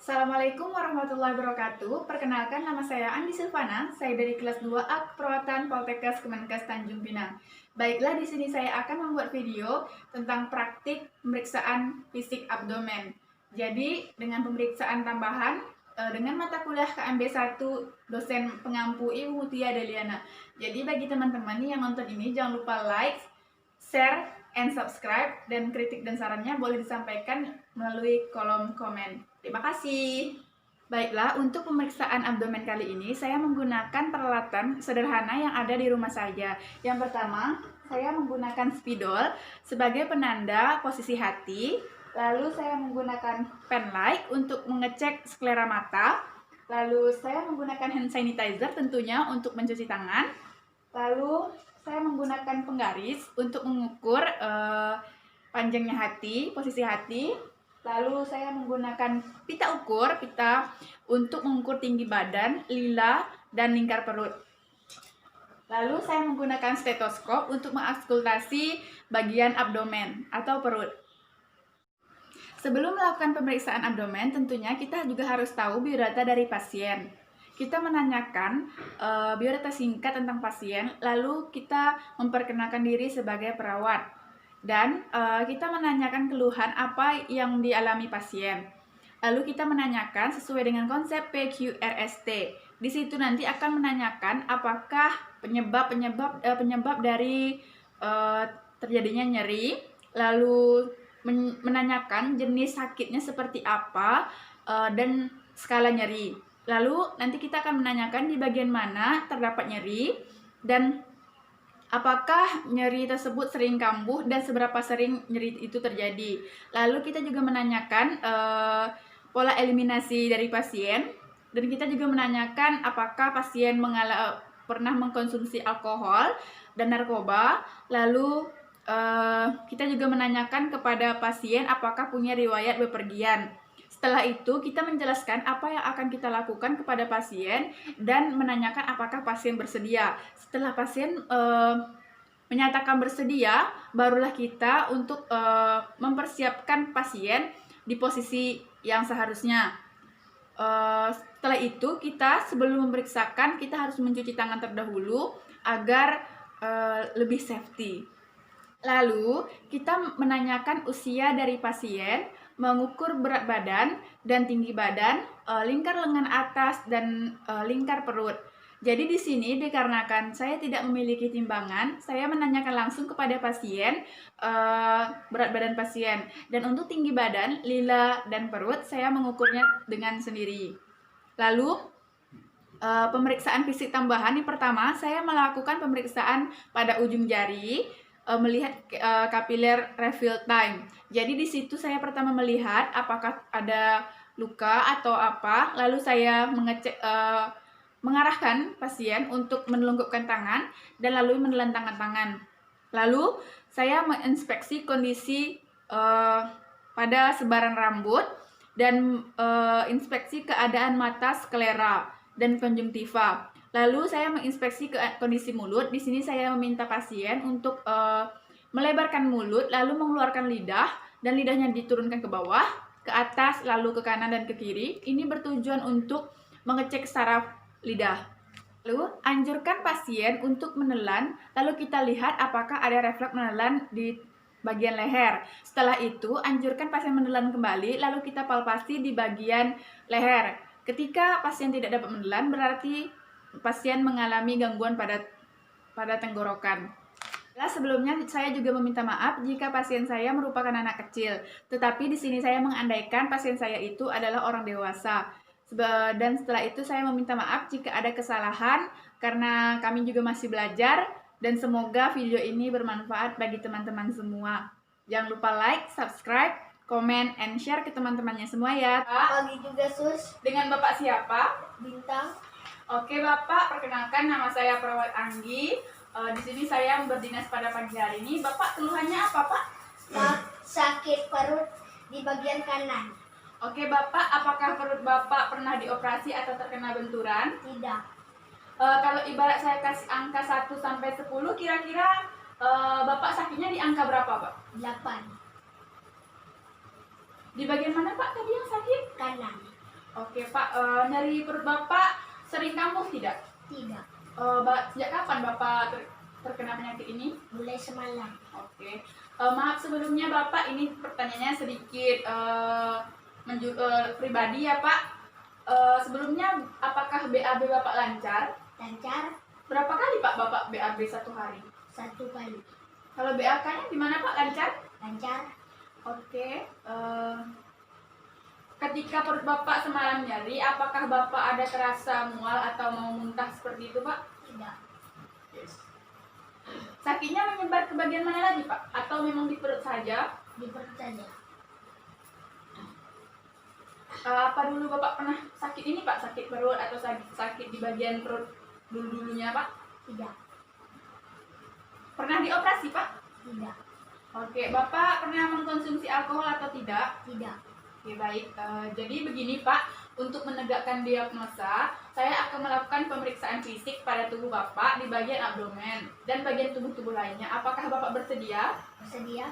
Assalamualaikum warahmatullahi wabarakatuh. Perkenalkan, nama saya Andi Silvana. Saya dari kelas 2A Keperawatan Poltekkes Kemenkes Tanjung Pinang. Baiklah, di sini saya akan membuat video tentang praktik pemeriksaan fisik abdomen. Jadi, dengan pemeriksaan tambahan dengan mata kuliah KMB 1 dosen pengampu Ibu Mutia Deliana. Jadi, bagi teman-teman yang nonton ini, jangan lupa like, share, and subscribe, dan kritik dan sarannya boleh disampaikan melalui kolom komen. Terima kasih. Baiklah, untuk pemeriksaan abdomen kali ini saya menggunakan peralatan sederhana yang ada di rumah saja. Yang pertama, saya menggunakan spidol sebagai penanda posisi hati. Lalu saya menggunakan pen light untuk mengecek sklera mata. Lalu saya menggunakan hand sanitizer tentunya untuk mencuci tangan. Lalu saya menggunakan penggaris untuk mengukur panjangnya hati, posisi hati. Lalu saya menggunakan pita untuk mengukur tinggi badan, lila, dan lingkar perut. Lalu saya menggunakan stetoskop untuk mengauskultasi bagian abdomen atau perut. Sebelum melakukan pemeriksaan abdomen, tentunya kita juga harus tahu biodata dari pasien. Kita menanyakan biodata singkat tentang pasien, lalu kita memperkenalkan diri sebagai perawat. Dan kita menanyakan keluhan apa yang dialami pasien. Lalu kita menanyakan sesuai dengan konsep PQRST. Di situ nanti akan menanyakan apakah penyebab dari terjadinya nyeri, lalu menanyakan jenis sakitnya seperti apa dan skala nyeri. Lalu nanti kita akan menanyakan di bagian mana terdapat nyeri dan apakah nyeri tersebut sering kambuh dan seberapa sering nyeri itu terjadi. Lalu kita juga menanyakan pola eliminasi dari pasien, dan kita juga menanyakan apakah pasien pernah mengkonsumsi alkohol dan narkoba. Lalu kita juga menanyakan kepada pasien apakah punya riwayat bepergian. Setelah itu, kita menjelaskan apa yang akan kita lakukan kepada pasien dan menanyakan apakah pasien bersedia. Setelah pasien menyatakan bersedia, barulah kita untuk mempersiapkan pasien di posisi yang seharusnya. Setelah itu, kita sebelum memeriksakan, kita harus mencuci tangan terdahulu agar lebih safety. Lalu, kita menanyakan usia dari pasien, mengukur berat badan dan tinggi badan, lingkar lengan atas, dan lingkar perut. Jadi di sini dikarenakan saya tidak memiliki timbangan, saya menanyakan langsung kepada pasien berat badan pasien. Dan untuk tinggi badan, lila, dan perut saya mengukurnya dengan sendiri. Lalu pemeriksaan fisik tambahan, yang pertama saya melakukan pemeriksaan pada ujung jari, melihat capillary refill time. Jadi di situ saya pertama melihat apakah ada luka atau apa, lalu saya mengarahkan pasien untuk menelungkupkan tangan dan lalu menelan tangan. Lalu saya menginspeksi kondisi pada sebaran rambut dan inspeksi keadaan mata, sklera, dan konjungtiva. Lalu saya menginspeksi kondisi mulut. Di sini saya meminta pasien untuk melebarkan mulut, lalu mengeluarkan lidah, dan lidahnya diturunkan ke bawah, ke atas, lalu ke kanan dan ke kiri. Ini bertujuan untuk mengecek saraf lidah. Lalu anjurkan pasien untuk menelan, lalu kita lihat apakah ada refleks menelan di bagian leher. Setelah itu, anjurkan pasien menelan kembali, lalu kita palpasi di bagian leher. Ketika pasien tidak dapat menelan, berarti pasien mengalami gangguan pada tenggorokan. Sebelumnya saya juga meminta maaf jika pasien saya merupakan anak kecil, tetapi di sini saya mengandaikan pasien saya itu adalah orang dewasa. Dan setelah itu saya meminta maaf jika ada kesalahan karena kami juga masih belajar, dan semoga video ini bermanfaat bagi teman-teman semua. Jangan lupa like, subscribe, komen, and share ke teman-temannya semua ya. Pagi juga Sus. Dengan Bapak siapa? Bintang. Oke Bapak, perkenalkan nama saya Perawat Anggi. Di sini saya berdinas pada pagi hari ini. Bapak keluhannya apa Pak? Sakit perut di bagian kanan. Oke Bapak, apakah perut Bapak pernah dioperasi atau terkena benturan? Tidak. Kalau ibarat saya kasih angka 1 sampai 10, kira-kira Bapak sakitnya di angka berapa Pak? 8. Di bagian mana Pak tadi yang sakit? Kanan. Oke Pak, nyeri perut Bapak sering kambuh tidak? Tidak. Sejak kapan Bapak terkena penyakit ini? Mulai semalam. Oke. Maaf sebelumnya Bapak, ini pertanyaannya sedikit pribadi ya Pak. Sebelumnya apakah BAB Bapak lancar? Lancar Berapa kali Pak Bapak BAB satu hari? 1 kali. Kalau BAK-nya gimana Pak, lancar? Lancar. Oke. Ketika perut Bapak semalam nyeri, apakah Bapak ada terasa mual atau mau muntah seperti itu Pak? Tidak. Sakitnya menyebar ke bagian mana lagi Pak? Atau memang di perut saja? Di perut saja. Apa dulu Bapak pernah sakit ini Pak? Sakit perut atau sakit di bagian perut dulunya Pak? Tidak. Pernah dioperasi Pak? Tidak. Oke, Bapak pernah mengkonsumsi alkohol atau tidak? Tidak. Oke, baik. Jadi begini Pak, untuk menegakkan diagnosa, saya akan melakukan pemeriksaan fisik pada tubuh Bapak di bagian abdomen dan bagian tubuh-tubuh lainnya. Apakah Bapak bersedia? Bersedia?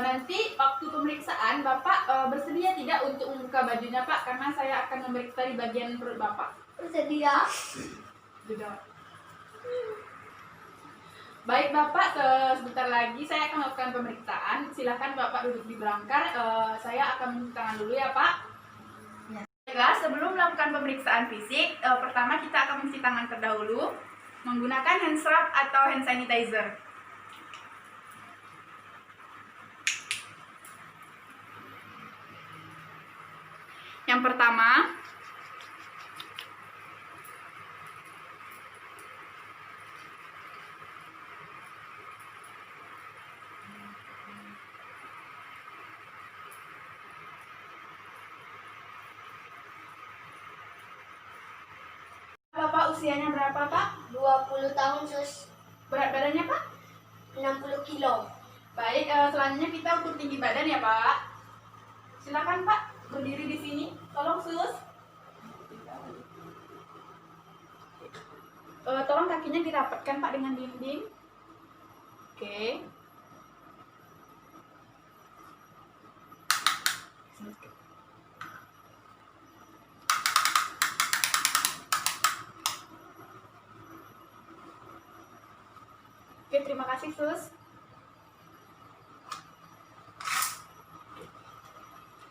Nanti waktu pemeriksaan Bapak bersedia tidak untuk membuka bajunya Pak? Karena saya akan memeriksa di bagian perut Bapak. Bersedia. Tidak. Baik Bapak, sebentar lagi saya akan melakukan pemeriksaan. Silakan Bapak duduk di belakang. Saya akan mencuci tangan dulu ya Pak. Ya. Baiklah, sebelum melakukan pemeriksaan fisik, pertama kita akan mencuci tangan terdahulu menggunakan hand swab atau hand sanitizer. Yang pertama, Bapak usianya berapa Pak? 20 tahun sus. Berat badannya Pak? 60 kilo. Baik, selanjutnya kita ukur tinggi badan ya Pak. Silakan Pak, berdiri di sini. Tolong sus. Tolong kakinya dirapatkan Pak dengan dinding. Oke. Oke, terima kasih sus.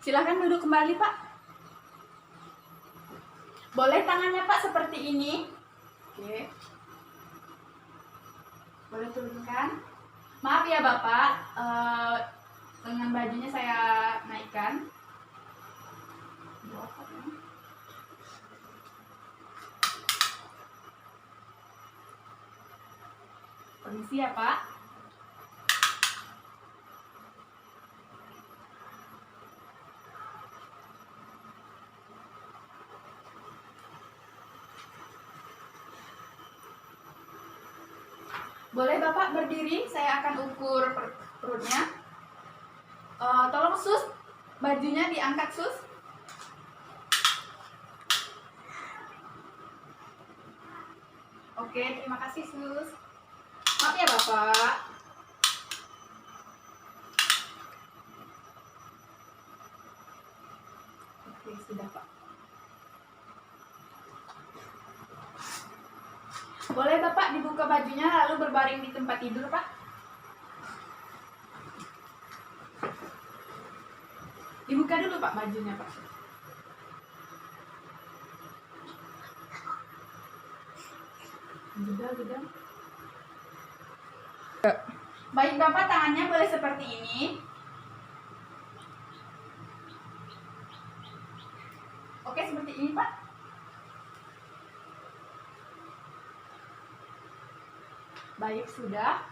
Silahkan duduk kembali Pak. Boleh tangannya Pak seperti ini. Oke. Boleh turunkan. Maaf ya Bapak, lengan bajunya saya naikkan. Permisi ya Pak. Boleh Bapak berdiri, saya akan ukur perutnya. Tolong sus, bajunya diangkat sus. Oke, terima kasih sus. Maaf ya Bapak. Oke, sudah Pak. Boleh Bapak dibuka bajunya lalu berbaring di tempat tidur Pak? Dibuka dulu Pak bajunya Pak. Jeda. Baik Bapak, tangannya boleh seperti ini. Oke, seperti ini Pak. Baik, sudah.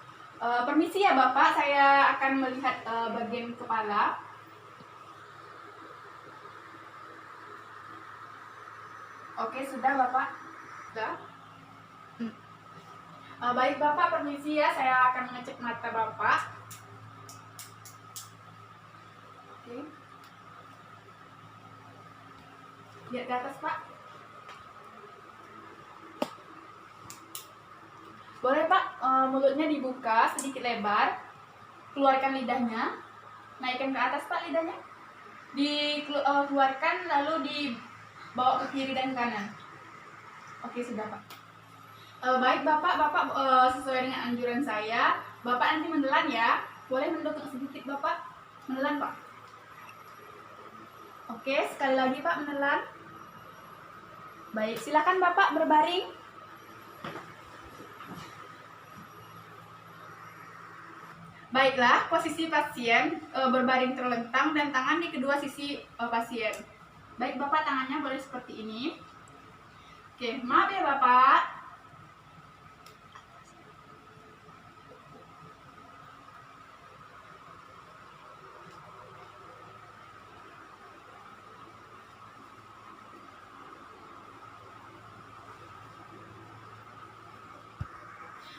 Permisi ya Bapak, saya akan melihat bagian kepala. Oke, sudah Bapak. Sudah. Baik Bapak, permisi ya, saya akan mengecek mata Bapak. Oke. Lihat ke atas Pak. Boleh Pak, mulutnya dibuka sedikit lebar. Keluarkan lidahnya. Naikkan ke atas Pak lidahnya. Dikeluarkan lalu bawa ke kiri dan kanan. Oke, sudah Pak. Baik Bapak, sesuai dengan anjuran saya, Bapak nanti menelan ya. Boleh mendongak sedikit Bapak? Menelan Pak. Oke, sekali lagi Pak menelan. Baik, silakan Bapak berbaring. Baiklah, posisi pasien berbaring terlentang dan tangan di kedua sisi pasien. Baik Bapak, tangannya boleh seperti ini. Oke, maaf ya Bapak.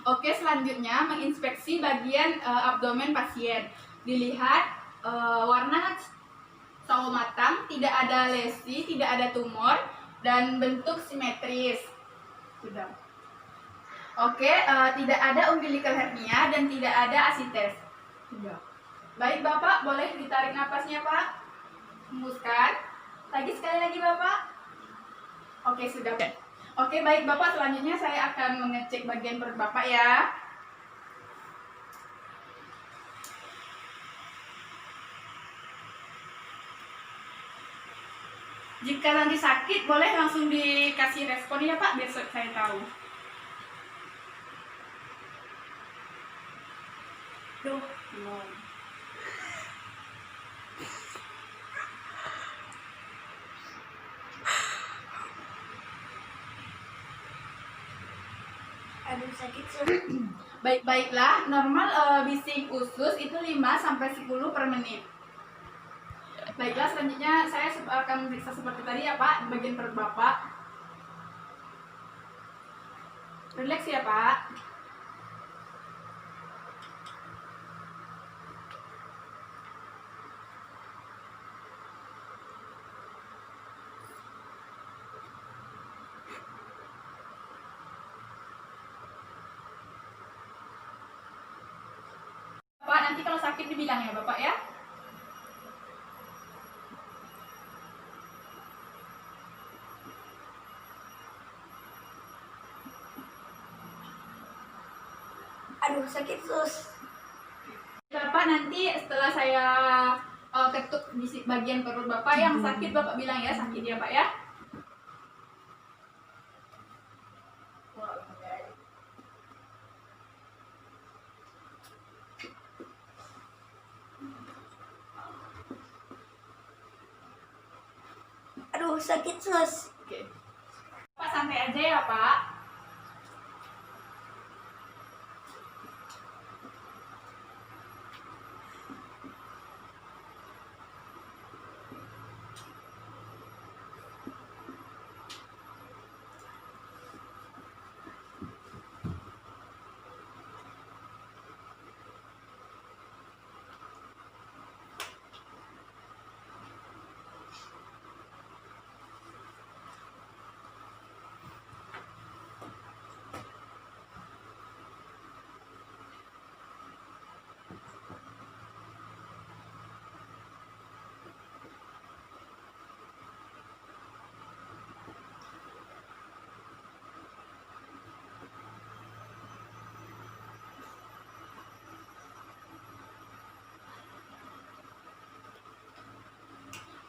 Oke, selanjutnya menginspeksi bagian abdomen pasien. Dilihat warna sawo matang, tidak ada lesi, tidak ada tumor, dan bentuk simetris. Sudah. Oke, tidak ada umbilical hernia dan tidak ada asites. Sudah. Baik Bapak, boleh ditarik napasnya Pak. Hembuskan. Lagi sekali lagi Bapak. Oke, sudah. Oke, baik Bapak, selanjutnya saya akan mengecek bagian perut Bapak ya. Jika nanti sakit, boleh langsung dikasih respon ya Pak, biar saya tahu. Duh, belum. Aduh sakit. Baiklah, normal bising usus itu 5-10 per menit. Baiklah, selanjutnya saya akan meriksa seperti tadi ya Pak, di bagian perut Bapak. Relax ya Pak. Pak, nanti kalau sakit dibilang ya Bapak ya. Aduh sakit sus. Bapak, nanti setelah saya ketuk di bagian perut Bapak yang sakit, Bapak bilang ya sakit ya Pak ya. Aduh sakit sus. Oke. Pak, santai aja ya Pak.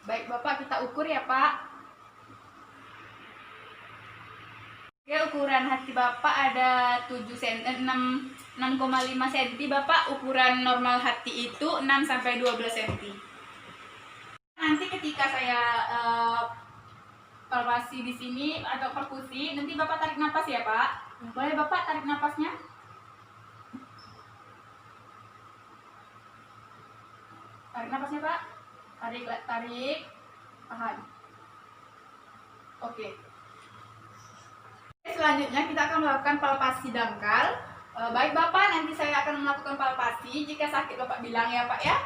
Baik Bapak, kita ukur ya Pak. Oke, ukuran hati Bapak ada 7 cm, 6,5 cm Bapak. Ukuran normal hati itu 6-12 cm. Nanti ketika saya palpasi di sini atau perkusi, nanti Bapak tarik napas ya Pak. Boleh Bapak tarik napasnya? Tarik napasnya Pak. Tarik, tahan. Oke. Selanjutnya kita akan melakukan palpasi dangkal. Baik Bapak, nanti saya akan melakukan palpasi. Jika sakit Bapak bilang ya Pak ya.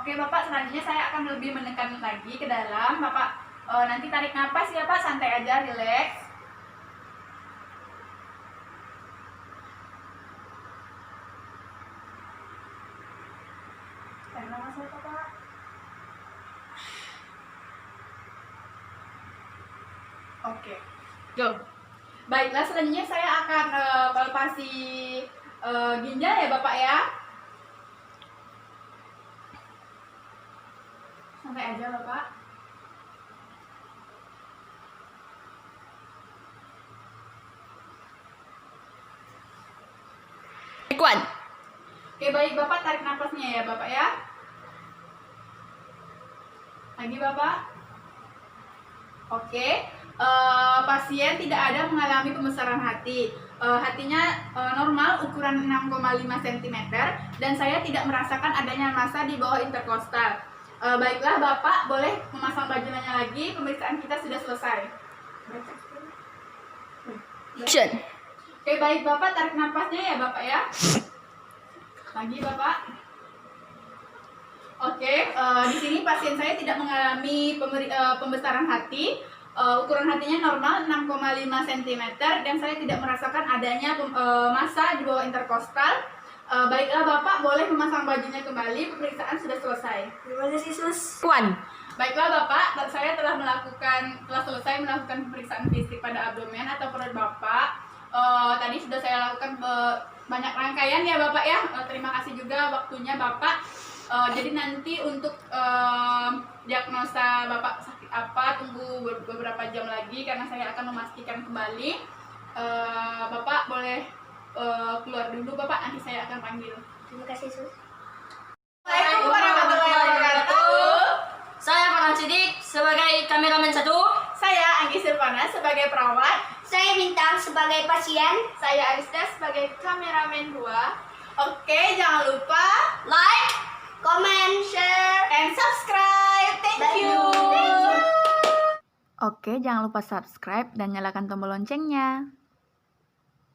Oke Bapak, selanjutnya saya akan lebih menekan lagi ke dalam. Bapak nanti tarik napas ya Pak, santai aja, relax. nama saya Bapak? Oke, go. Baiklah, selanjutnya saya akan palpasi ginjal ya Bapak ya. Santai aja Bapak. Ekuan. Oke, baik Bapak, tarik nafasnya ya Bapak ya. Lagi Bapak. Oke, pasien tidak ada mengalami pembesaran hati. Hatinya normal, ukuran 6,5 cm, dan saya tidak merasakan adanya massa di bawah interkostal. Baiklah Bapak, boleh memasang bajunya lagi. Pemeriksaan kita sudah selesai. Action. Oke, baik Bapak, tarik nafasnya ya Bapak ya. Lagi Bapak. Oke, di sini pasien saya tidak mengalami pembesaran hati. Ukuran hatinya normal 6,5 cm, dan saya tidak merasakan adanya massa di bawah interkostal. Baiklah Bapak, boleh memasang bajunya kembali. Pemeriksaan sudah selesai. Terima kasih, Sus. Ekuan. Baiklah Bapak, saya telah selesai melakukan pemeriksaan fisik pada abdomen atau perut Bapak. Tadi sudah saya lakukan banyak rangkaian ya Bapak ya. Terima kasih juga waktunya Bapak. Jadi nanti untuk diagnosa Bapak sakit apa, tunggu beberapa jam lagi karena saya akan memastikan kembali. Bapak boleh keluar dulu Bapak, nanti saya akan panggil. Terima kasih, Sus. Assalamualaikum warahmatullahi wabarakatuh. Saya Farhan Sidik sebagai kameramen 1. Saya Anggi Silvana sebagai perawat. Saya Bintang sebagai pasien. Saya Arista sebagai kameramen 2. Oke, jangan lupa Like, comment, share, and subscribe. Thank you. Thank you. Oke, jangan lupa subscribe dan nyalakan tombol loncengnya.